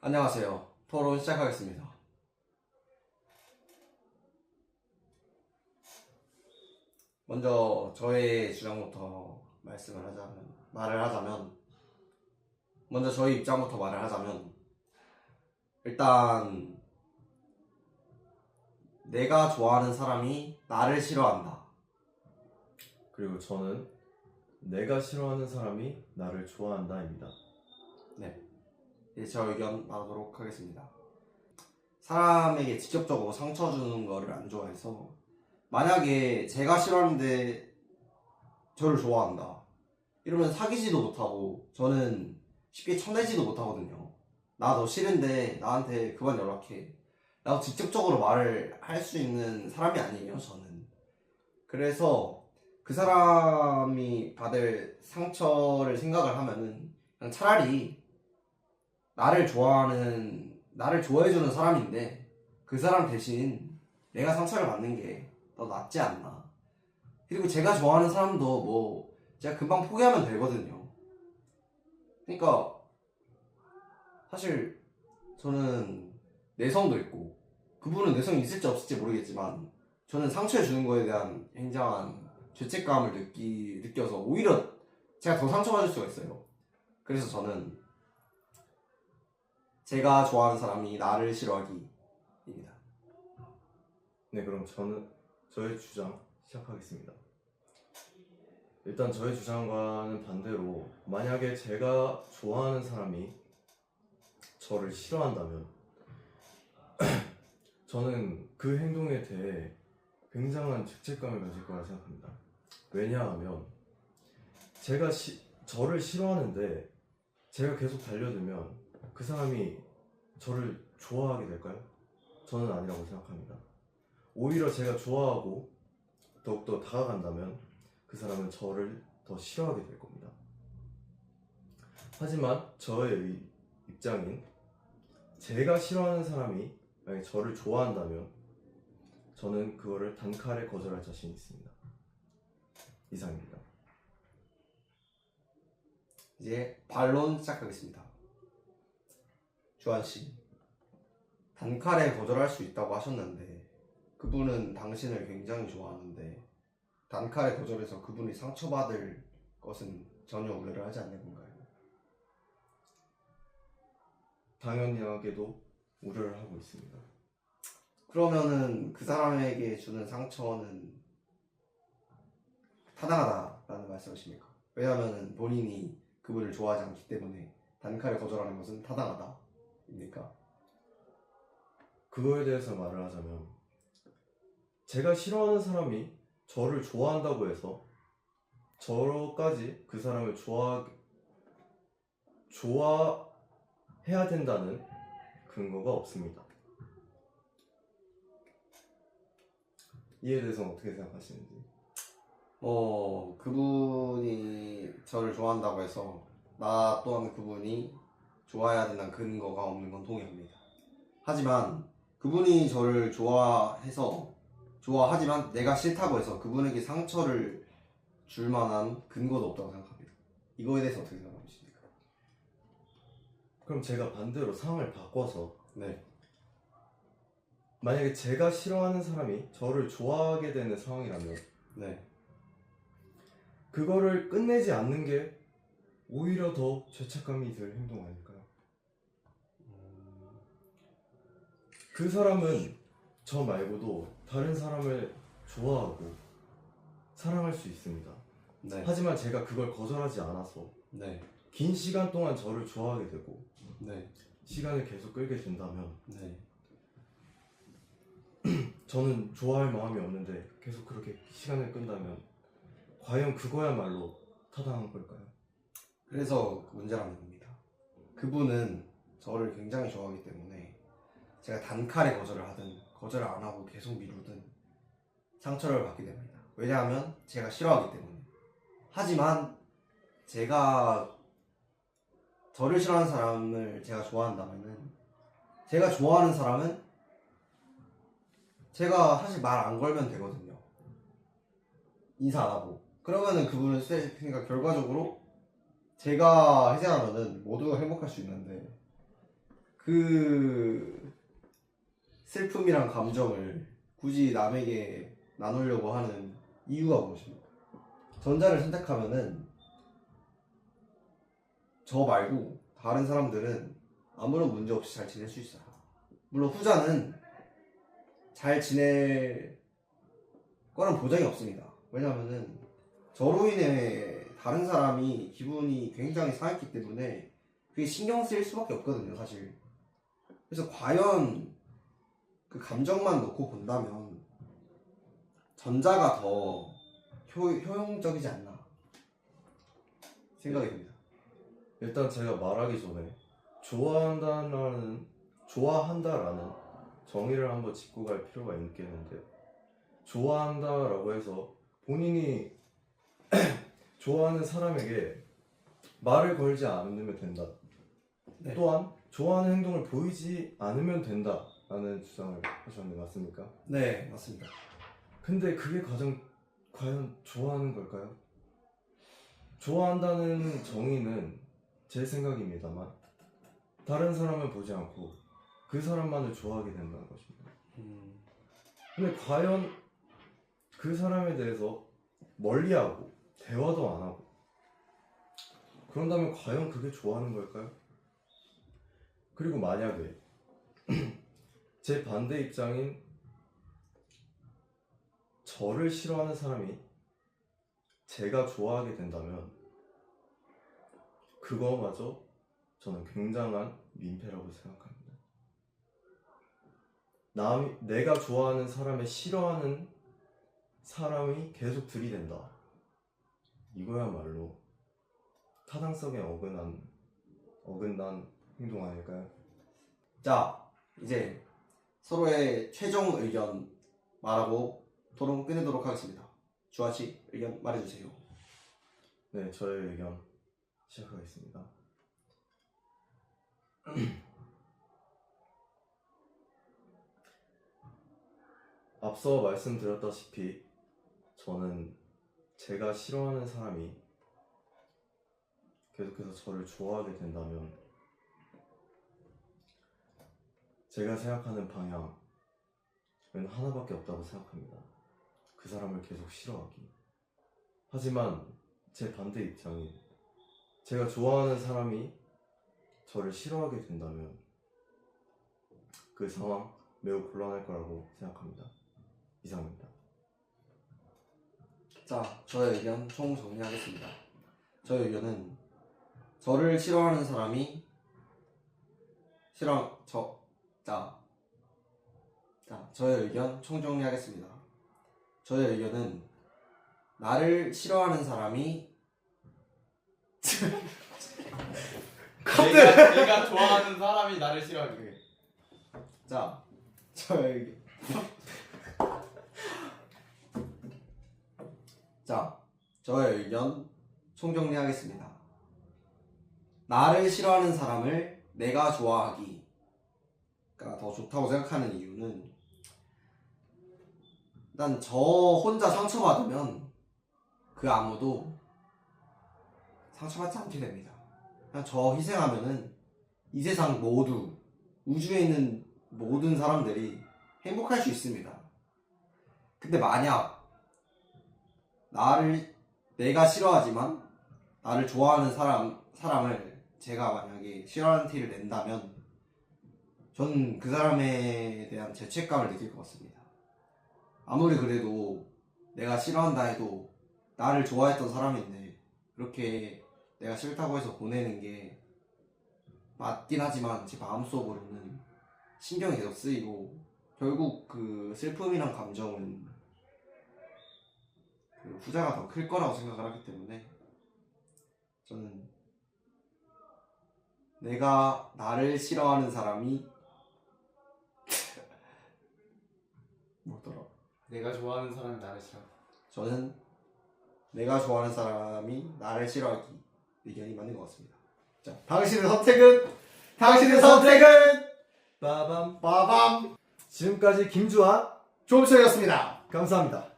안녕하세요. 토론 시작하겠습니다. 먼저 저의 주장부터 말을 하자면 먼저 저희 입장부터 말을 하자면 일단 내가 좋아하는 사람이 나를 싫어한다. 그리고 저는 내가 싫어하는 사람이 나를 좋아한다입니다. 네, 이제 제 의견 말하도록 하겠습니다. 사람에게 직접적으로 상처 주는 거를 안 좋아해서 만약에 제가 싫어하는데 저를 좋아한다 이러면 사귀지도 못하고 저는 쉽게 쳐내지도 못하거든요. 나 너 싫은데 나한테 그만 연락해 라고 직접적으로 말을 할 수 있는 사람이 아니에요 저는. 그래서 그 사람이 받을 상처를 생각을 하면은 그냥 차라리 나를 좋아해주는 사람인데 그 사람 대신 내가 상처를 받는 게 더 낫지 않나. 그리고 제가 좋아하는 사람도 뭐 제가 금방 포기하면 되거든요. 그러니까 사실 저는 내성도 있고 그분은 내성이 있을지 없을지 모르겠지만 저는 상처를 주는 거에 대한 굉장한 죄책감을 느껴서 오히려 제가 더 상처받을 수가 있어요. 그래서 저는 제가 좋아하는 사람이 나를 싫어하기입니다. 네, 그럼 저는 저의 주장 시작하겠습니다. 일단 저의 주장과는 반대로 만약에 제가 좋아하는 사람이 저를 싫어한다면 저는 그 행동에 대해 굉장한 죄책감을 가질 거라 생각합니다. 왜냐하면 제가 저를 싫어하는데 제가 계속 달려들면 그 사람이 저를 좋아하게 될까요? 저는 아니라고 생각합니다. 오히려 제가 좋아하고 더욱더 다가간다면 그 사람은 저를 더 싫어하게 될 겁니다. 하지만 저의 입장인 제가 싫어하는 사람이 만약에 저를 좋아한다면 저는 그거를 단칼에 거절할 자신이 있습니다. 이상입니다. 이제 반론 시작하겠습니다. 주한씨, 단칼에 거절할 수 있다고 하셨는데 그분은 당신을 굉장히 좋아하는데 단칼에 거절해서 그분이 상처받을 것은 전혀 우려를 하지 않는 건가요? 당연하게도 우려를 하고 있습니다. 그러면은 그 사람에게 주는 상처는 타당하다라는 말씀이십니까? 왜냐하면 본인이 그분을 좋아하지 않기 때문에 단칼에 거절하는 것은 타당하다입니까? 그거에 대해서 말을 하자면 제가 싫어하는 사람이 저를 좋아한다고 해서 저까지 그 사람을 좋아해야 된다는 근거가 없습니다. 이에 대해서는 어떻게 생각하시는지? 그분이 저를 좋아한다고 해서 나 또한 그분이 좋아해야 된다는 근거가 없는 건 동의합니다. 하지만 그분이 저를 좋아하지만 내가 싫다고 해서 그분에게 상처를 줄 만한 근거도 없다고 생각합니다. 이거에 대해서 어떻게 생각하십니까? 그럼 제가 반대로 상황을 바꿔서 네. 만약에 제가 싫어하는 사람이 저를 좋아하게 되는 상황이라면 네. 그거를 끝내지 않는 게 오히려 더 죄책감이 들 행동 아닐까요? 그 사람은 저 말고도 다른 사람을 좋아하고 사랑할 수 있습니다. 네. 하지만 제가 그걸 거절하지 않아서 네. 긴 시간 동안 저를 좋아하게 되고 네. 시간을 계속 끌게 된다면 네. 저는 좋아할 마음이 없는데 계속 그렇게 시간을 끈다면 과연 그거야말로 타당한 걸까요? 그래서 문제라는 겁니다. 그분은 저를 굉장히 좋아하기 때문에 제가 단칼에 거절을 하든 거절을 안 하고 계속 미루든 상처를 받게 됩니다. 왜냐하면 제가 싫어하기 때문에. 하지만 제가 저를 싫어하는 사람을 제가 좋아한다면은 제가 좋아하는 사람은 제가 사실 말 안 걸면 되거든요. 인사 안 하고. 그러면은 그분은 그러니까 결과적으로 제가 희생하면은 모두가 행복할 수 있는데 그 슬픔이란 감정을 굳이 남에게 나누려고 하는 이유가 무엇입니까? 전자를 선택하면은 저 말고 다른 사람들은 아무런 문제 없이 잘 지낼 수 있어요. 물론 후자는 잘 지낼 거란 보장이 없습니다. 왜냐하면은 저로 인해 다른 사람이 기분이 굉장히 상했기 때문에 그게 신경 쓰일 수밖에 없거든요, 사실. 그래서 과연 그 감정만 놓고 본다면 전자가 더 효용적이지 않나 생각이 듭니다. 일단 제가 말하기 전에 좋아한다라는 정의를 한번 짚고 갈 필요가 있겠는데요. 좋아한다라고 해서 본인이 좋아하는 사람에게 말을 걸지 않으면 된다. 네. 또한 좋아하는 행동을 보이지 않으면 된다라는 주장을 하셨는데 맞습니까? 네, 맞습니다. 근데 그게 과연 좋아하는 걸까요? 좋아한다는 정의는 제 생각입니다만 다른 사람을 보지 않고 그 사람만을 좋아하게 된다는 것입니다. 근데 과연 그 사람에 대해서 멀리하고 대화도 안 하고 그런다면 과연 그게 좋아하는 걸까요? 그리고 만약에 제 반대 입장인 저를 싫어하는 사람이 제가 좋아하게 된다면 그거마저 저는 굉장한 민폐라고 생각합니다. 내가 좋아하는 사람을 싫어하는 사람이 계속 들이댄다. 이거야말로 타당성에 어긋난 행동 아닐까요? 자, 이제 서로의 최종 의견 말하고 토론 끝내도록 하겠습니다. 주아씨 의견 말해주세요. 네, 저의 의견 시작하겠습니다. 앞서 말씀드렸다시피 저는 제가 싫어하는 사람이 계속해서 저를 좋아하게 된다면 제가 생각하는 방향은 하나밖에 없다고 생각합니다. 그 사람을 계속 싫어하기. 하지만 제 반대 입장인 제가 좋아하는 사람이 저를 싫어하게 된다면 그 상황 매우 곤란할 거라고 생각합니다. 이상입니다. 자, 저의 의견 총 정리하겠습니다. 저의 의견은 저를 싫어하는 사람이 저의 의견 총 정리하겠습니다. 저의 의견은 나를 싫어하는 사람이 내가 좋아하는 사람이 나를 싫어하기. 자, 저의 의견 저의 의견 총정리하겠습니다. 나를 싫어하는 사람을 내가 좋아하기가 더 좋다고 생각하는 이유는 일단 저 혼자 상처받으면 그 아무도 상처받지 않게 됩니다. 그냥 저 희생하면은 이 세상 모두 우주에 있는 모든 사람들이 행복할 수 있습니다. 근데 만약 내가 싫어하지만 나를 좋아하는 사람을 제가 만약에 싫어하는 티를 낸다면 전 그 사람에 대한 죄책감을 느낄 것 같습니다. 아무리 그래도 내가 싫어한다 해도 나를 좋아했던 사람인데 그렇게 내가 싫다고 해서 보내는 게 맞긴 하지만 제 마음속으로는 신경이 계속 쓰이고 결국 그 슬픔이란 감정은 그 후자가 더 클 거라고 생각을 하기 때문에 저는 내가 나를 싫어하는 사람이 뭐더라? 내가 좋아하는 사람이 나를 싫어. 저는 내가 좋아하는 사람이 나를 싫어하기 의견이 맞는 것 같습니다. 자, 당신의 선택은 빠밤. 빠밤 지금까지 김주환 조음철이었습니다. 감사합니다.